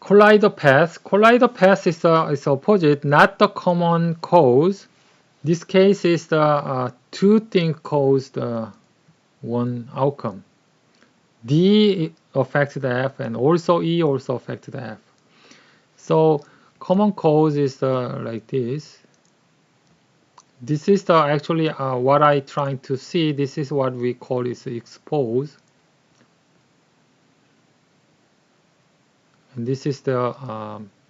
collider path. Collider path is opposite, not the common cause. This case is the two things caused one outcome. D affects the F, and also E also affects the F. So common cause is like this. This is the actually what I trying to see. This is what we call is expose, and this is the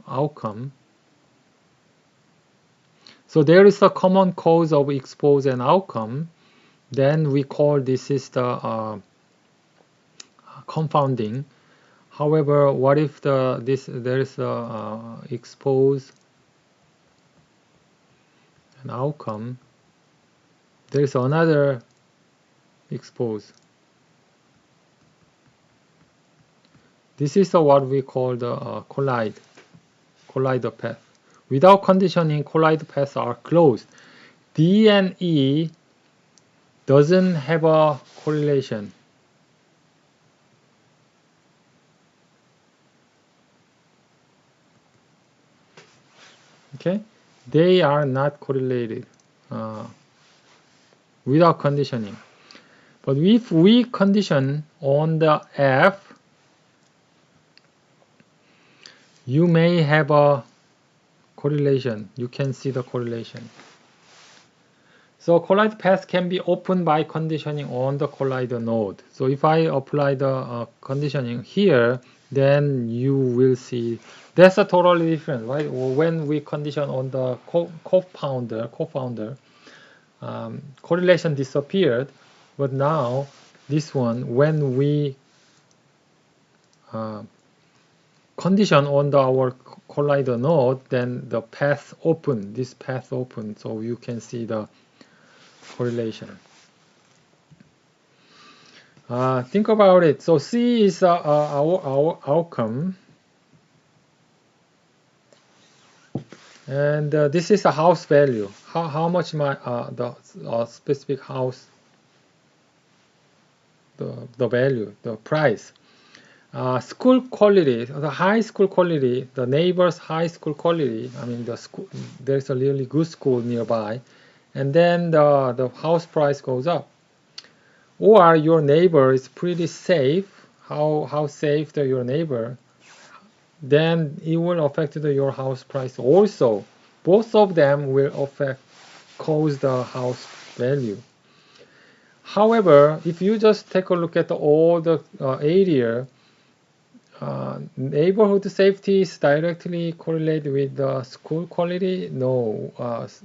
outcome. So there is a common cause of expose and outcome. Then we call this is the confounding. However, what if there is a expose and outcome? There is another expose. This is what we call the collider path. Without conditioning, collider paths are closed. D and E doesn't have a correlation. Okay, they are not correlated without conditioning. But if we condition on the F, you may have a correlation. You can see the correlation. So collider path can be opened by conditioning on the collider node. So if I apply the conditioning here, then you will see that's a totally different, right? When we condition on the co-founder, correlation disappeared, but now this one, when we condition on our collider node, then the path open, this path open, so you can see the correlation. Think about it. So C is our outcome, and this is a house value. How much the specific house, the value, the price. School quality, the high school quality, the neighbor's high school quality. I mean, the school, there's a really good school nearby, and then the house price goes up. Or your neighbor is pretty safe. How safe your neighbor? Then it will affect your house price also. Both of them will cause the house value. However, if you just take a look at all the area, neighborhood safety is directly correlated with the school quality. No,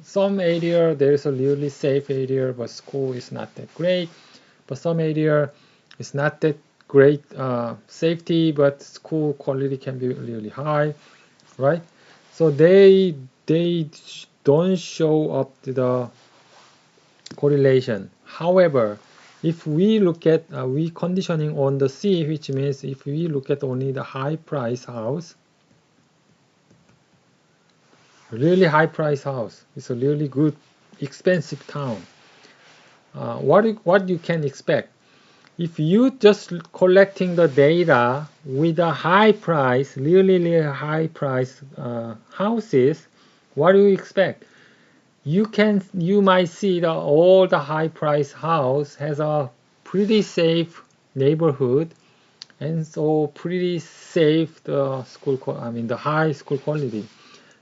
some area there is a really safe area, but school is not that great. But some area is not that great safety, but school quality can be really high, right? So they don't show up to the correlation. However, if we look at we conditioning on the C, which means if we look at only the high price house, really high price house, it's a really good expensive town. What you can expect? If you just collecting the data with a high price, really high price houses, what do you expect? You might see that all the high price house has a pretty safe neighborhood, and so pretty safe the the high school quality.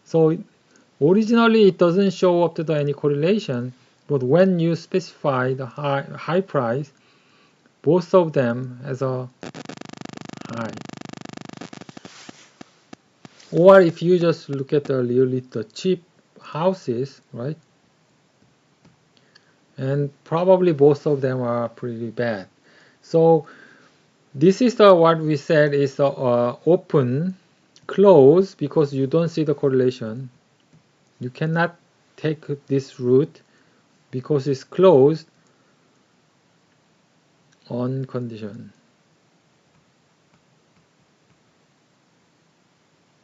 So originally it doesn't show up to any correlation, but when you specify the high price, both of them has a high. Or if you just look at the cheap houses, right? And probably both of them are pretty bad. So this is what we said is open, close, because you don't see the correlation. You cannot take this route because it's closed on condition.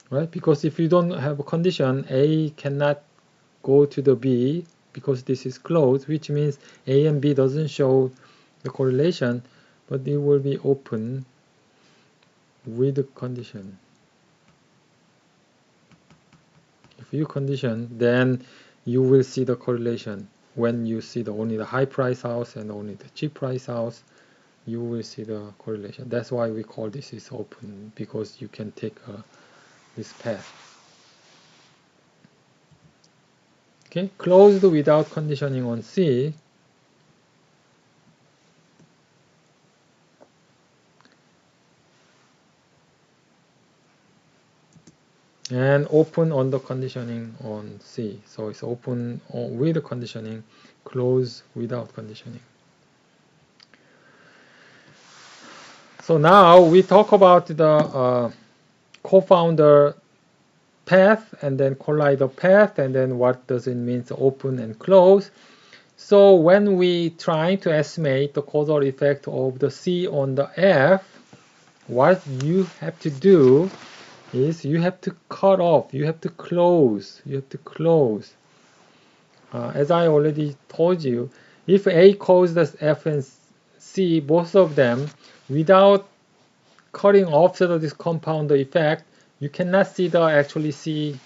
Right? Because if you don't have a condition, A cannot go to the B because this is closed, which means A and B doesn't show the correlation, but it will be open with the condition. if you condition, then you will see the correlation. When you see only the high price house and only the cheap price house, you will see the correlation. That's why we call this is open, because you can take this path. Okay, closed without conditioning on C. And open on the conditioning on C. So it's open with the conditioning, close without conditioning. So now we talk about the co-founder path and then collider path, and then what does it mean to open and close. So when we try to estimate the causal effect of the C on the F, what you have to do is you have to cut off, you have to close, as I already told you, if A caused the F and C, both of them, without cutting off this compounder effect, you cannot see the actually C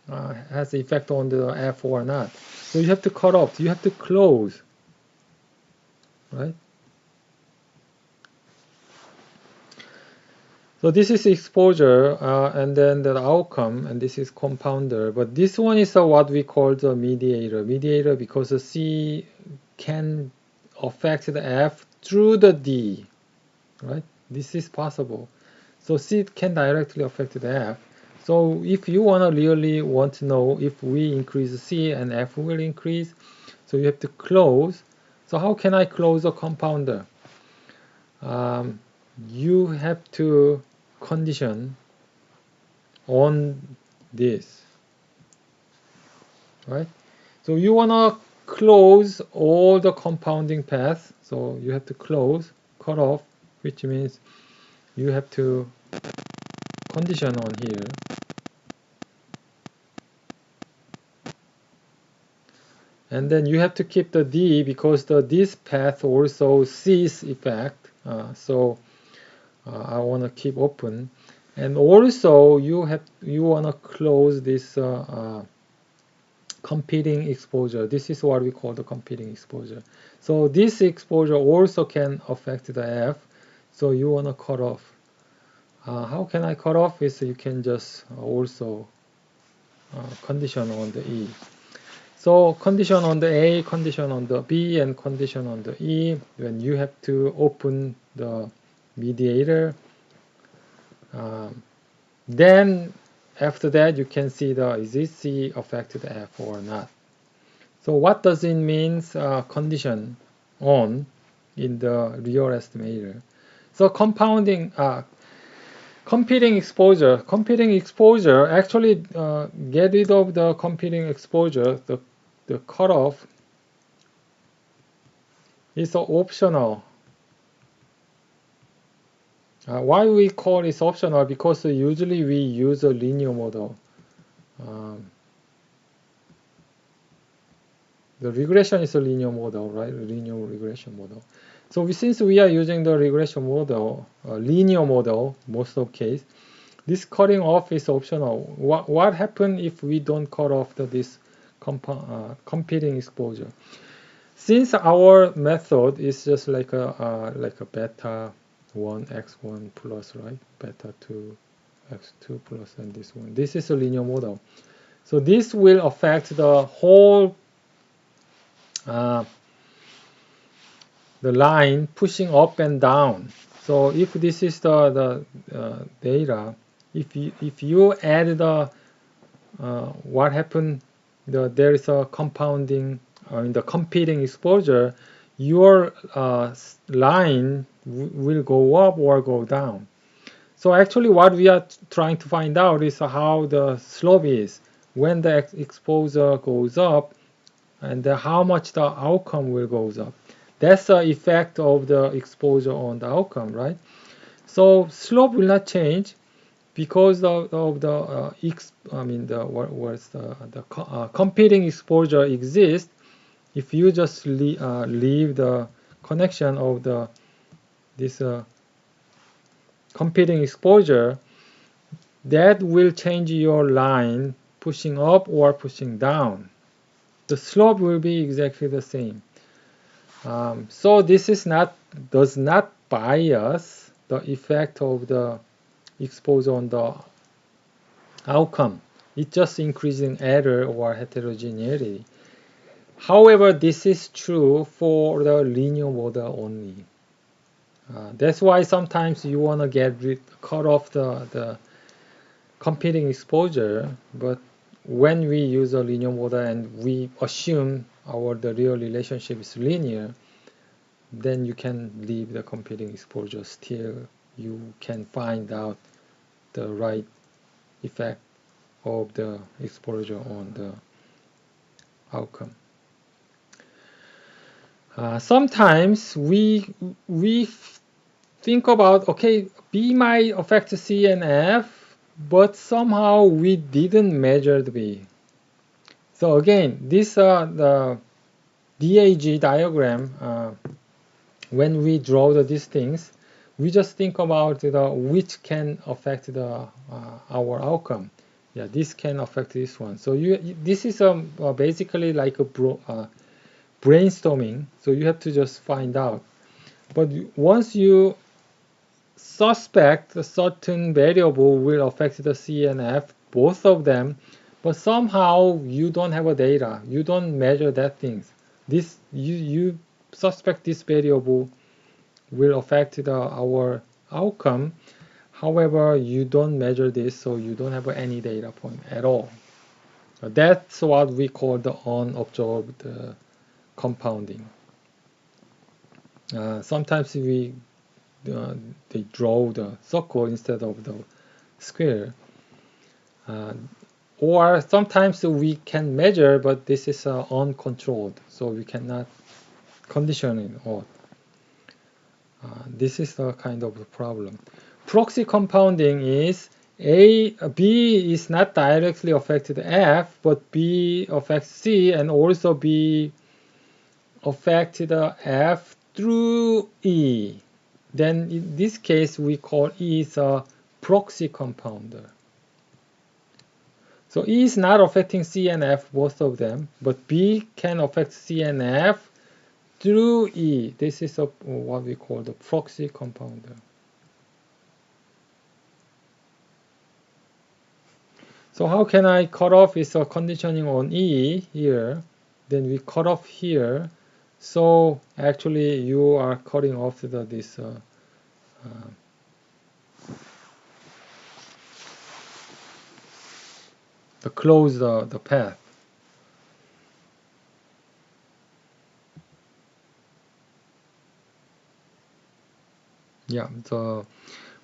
has the effect on the F or not. So you have to cut off, you have to close, right? So this is exposure, and then the outcome, and this is compounder. But this one is what we call the mediator. Mediator because the C can affect the F through the D, right? This is possible. So C can directly affect the F. So if you really want to know if we increase C and F will increase, so you have to close. So how can I close a compounder? You have to condition on this, right? So you want to close all the compounding paths, so you have to close, cut off, which means you have to condition on here. And then you have to keep the D because this path also sees effect, so I want to keep open. And also you want to close this competing exposure. This is what we call the competing exposure. So this exposure also can affect the F, so you want to cut off. How can I cut off? Is you can just also condition on the E. So condition on the A, condition on the B, and condition on the E. When you have to open the mediator, then after that you can see is this C affected F or not. So what does it mean condition on in the real estimator? So competing exposure actually get rid of the competing exposure. The cutoff is optional. Why we call it optional? Because usually we use a linear model. The regression is a linear model, right? A linear regression model. So since we are using the regression model, linear model, most of case, this cutting off is optional. What happens if we don't cut off this competing exposure? Since our method is just like a beta 1 x1 plus, right? Beta 2 x2 plus, and this one. This is a linear model. So this will affect the whole the line pushing up and down. So if this is the data, if you add the what happened, there is a compounding in the competing exposure, your line will go up or go down. So actually what we are trying to find out is how the slope is when the exposure goes up, and how much the outcome will goes up. That's the effect of the exposure on the outcome, right? So slope will not change because of the competing exposure exists. If you just leave the connection of this competing exposure, that will change your line pushing up or pushing down. The slope will be exactly the same. So this does not bias the effect of the exposure on the outcome. It's just increasing error or heterogeneity. However, this is true for the linear model only. That's why sometimes you want to cut off the competing exposure, but when we use a linear model and we assume the real relationship is linear, then you can leave the competing exposure. Still, you can find out the right effect of the exposure on the outcome. Sometimes we think about, okay, B might affect C and F, but somehow we didn't measure the B. So again, this the DAG diagram. When we draw these things, we just think about which can affect our outcome. Yeah, this can affect this one. So this is basically like a brainstorming. So you have to just find out. But once you suspect a certain variable will affect the C and F, both of them, but somehow you don't have a data, you don't measure that things. This you suspect this variable will affect our outcome. However, you don't measure this, so you don't have any data point at all. That's what we call the unobserved compounding. Sometimes they draw the circle instead of the square. Or sometimes we can measure, but this is uncontrolled, so we cannot condition it all. This is the kind of problem. Proxy compounding is B is not directly affected F, but B affects C, and also B affected F through E. Then in this case, we call E is a proxy compounder. So E is not affecting C and F, both of them, but B can affect C and F through E. This is what we call the proxy compounder. So how can I cut off? Is a conditioning on E here. Then we cut off here. So actually you are cutting off this close the path. Yeah, so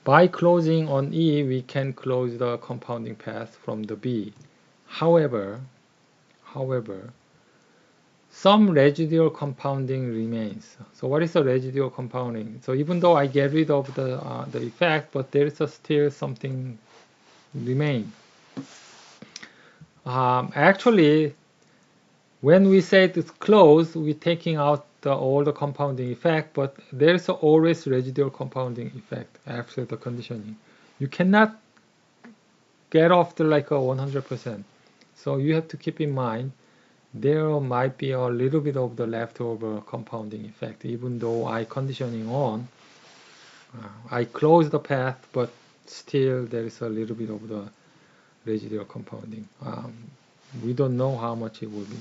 by closing on E, we can close the compounding path from the B. However, some residual compounding remains. So what is the residual compounding? So even though I get rid of the effect, but there is still something remain. Actually, when we say it's closed, we're taking out all the compounding effect, but there's always residual compounding effect after the conditioning. You cannot get off the like a 100%. So you have to keep in mind there might be a little bit of the leftover compounding effect, even though I conditioning on. I close the path, but still there is a little bit of the residual compounding. We don't know how much it will be.